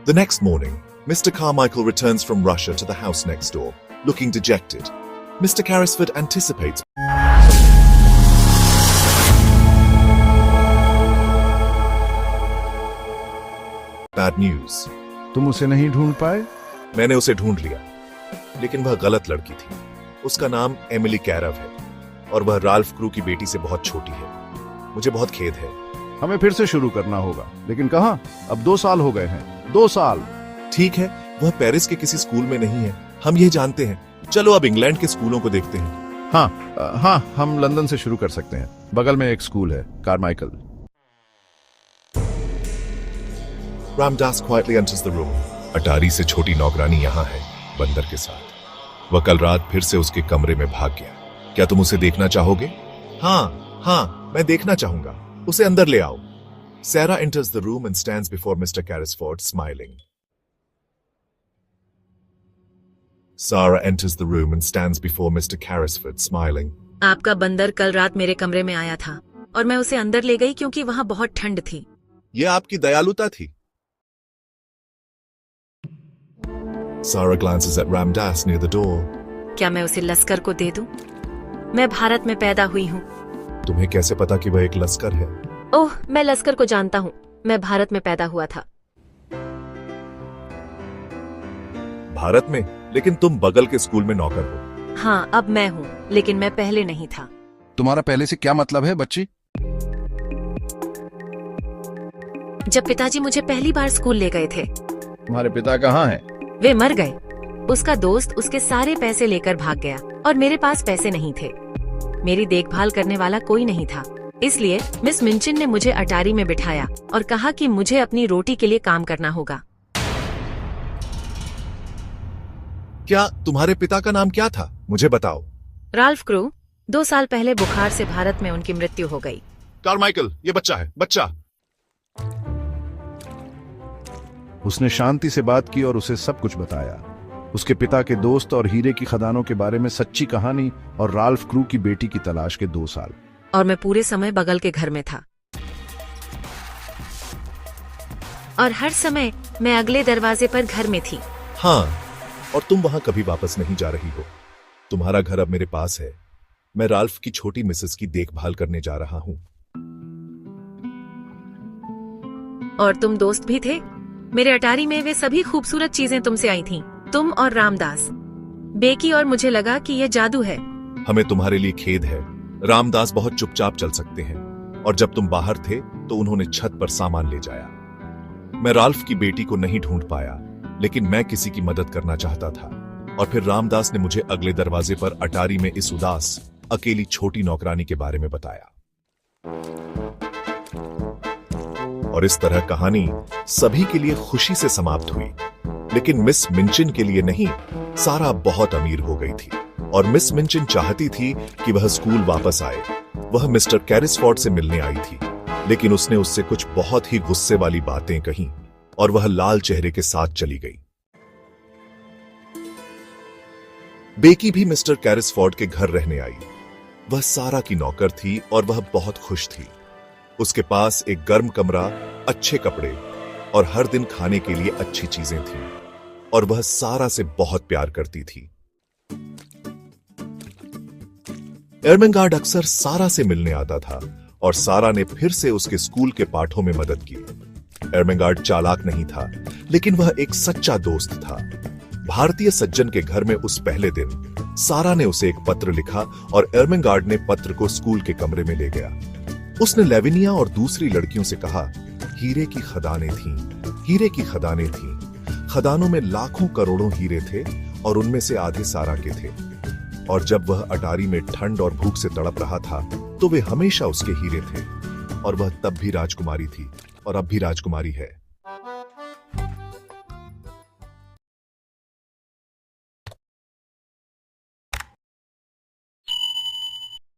The next morning, Mr. Carmichael returns from Russia to the house next door, looking dejected. Mr. Carrisford anticipates. Bad news. तुम उसे नहीं ढूंढ पाए? मैंने उसे ढूंढ लिया, लेकिन वह गलत लड़की थी। उसका नाम एमिली कैरव है और वह राल्फ क्रू की बेटी से बहुत छोटी है। मुझे बहुत खेद है। हमें फिर से शुरू करना होगा, लेकिन कहाँ? अब 2 साल हो गए हैं। 2 साल। ठीक है, वह पेरिस के किसी स्कूल में नहीं है, हम ये जानते हैं। चलो अब इंग्लैंड के स्कूलों को देखते हैं। हाँ, हम लंदन से शुरू कर सकते हैं। बगल में एक स्कूल है, Carmichael. Ramdas quietly enters the room. अटारी से छोटी नौकरानी यहाँ है, बंदर के साथ। वह कल रात फिर से उसके कमरे में भाग गया। क्या तुम उसे देखना चाहोगे? हाँ, मैं देखना चाहूंगा। उसे अंदर ले आओ। Sarah enters the room and stands before Mr. Carrisford, smiling. Sarah enters the room and stands before Mr. Carrisford, smiling. आपका बंदर कल रात मेरे कमरे में आया था और मैं उसे अंदर ले गई क्योंकि वहां बहुत ठंड थी। यह आपकी दयालुता थी। Sarah glances at Ramdas near the door. क्या मैं उसे लश्कर को दे दूं? मैं भारत में पैदा हुई हूँ। तुम्हें कैसे पता कि वह एक लश्कर है? ओह, मैं लश्कर को जानता हूँ। मैं भारत में पैदा हुआ था। भारत में? लेकिन तुम बगल के स्कूल में नौकर हो। हाँ, अब मैं हूँ, लेकिन मैं पहले नहीं था। तुम्हारा पहले से क्या मतलब है, बच्ची? जब पिताजी मुझे पहली बार स्कूल ले गए थे। तुम्हारे पिता कहाँ हैं? वे मर गए। उसका दोस्त उसके सारे पैसे लेकर भाग गया और मेरे पास पैसे नहीं थे। मेरी देखभाल करने वाला कोई नहीं था, इसलिए मिस मिंचिन ने मुझे अटारी में बिठाया और कहा कि मुझे अपनी रोटी के लिए काम करना होगा। क्या तुम्हारे पिता का नाम क्या था? मुझे बताओ। Ralph crew. 2 साल पहले बुखार से भारत में उनकी मृत्यु हो गई। कारमाइकल, ये बच्चा है, बच्चा। उसने शांति से बात की और उसे सब कुछ बताया। उसके पिता के दोस्त और हीरे की खदानों के बारे में सच्ची कहानी और राल्फ क्रू की बेटी की तलाश के 2 साल। और मैं पूरे समय बगल के घर में था और हर समय मैं अगले दरवाजे पर घर में थी। हाँ, और तुम वहां कभी वापस नहीं जा रही हो। तुम्हारा घर अब मेरे पास है। मैं राल्फ की छोटी मिसेस की देखभाल करने जा रहा हूँ। और तुम दोस्त भी थे। मेरे अटारी में वे सभी खूबसूरत चीजें तुमसे आई थीं। तुम और रामदास, बेकी, और मुझे लगा कि यह जादू है। हमें तुम्हारे लिए खेद है। रामदास बहुत चुपचाप चल सकते हैं और जब तुम बाहर थे तो उन्होंने छत पर सामान ले जाया। मैं राल्फ की बेटी को नहीं ढूंढ पाया, लेकिन मैं किसी की मदद करना चाहता था और फिर रामदास ने मुझे अगले दरवाजे पर अटारी में इस उदास अकेली छोटी नौकरानी के बारे में बताया। और इस तरह कहानी सभी के लिए खुशी से समाप्त हुई, लेकिन मिस मिंचिन के लिए नहीं। सारा बहुत अमीर हो गई थी और मिस मिंचिन चाहती थी कि वह स्कूल वापस आए। वह मिस्टर कैरिसफोर्ड से मिलने आई थी, लेकिन उसने उससे कुछ बहुत ही गुस्से वाली बातें कहीं और वह लाल चेहरे के साथ चली गई। बेकी भी मिस्टर कैरिसफोर्ड के घर रहने आई। वह सारा की नौकर थी और वह बहुत खुश थी। उसके पास एक गर्म कमरा, अच्छे कपड़े और हर दिन खाने के लिए अच्छी चीजें थीं और वह सारा से बहुत प्यार करती थी। एर्मेंगार्ड अक्सर सारा से मिलने आता था और सारा ने फिर से उसके स्कूल के पाठों में मदद की। एर्मेंगार्ड चालाक नहीं था, लेकिन वह एक सच्चा दोस्त था। भारतीय सज्जन के घर में उस पहले दिन सारा ने उसे एक पत्र लिखा और एर्मेंगार्ड ने पत्र को स्कूल के कमरे में ले गया। उसने लेविनिया और दूसरी लड़कियों से कहा, हीरे की खदानें थीं, हीरे की खदानें थीं। खदानों में लाखों करोड़ों हीरे थे और उनमें से आधे सारा के थे। और जब वह अटारी में ठंड और भूख से तड़प रहा था तो वे हमेशा उसके हीरे थे। और वह तब भी राजकुमारी थी और अब भी राजकुमारी है।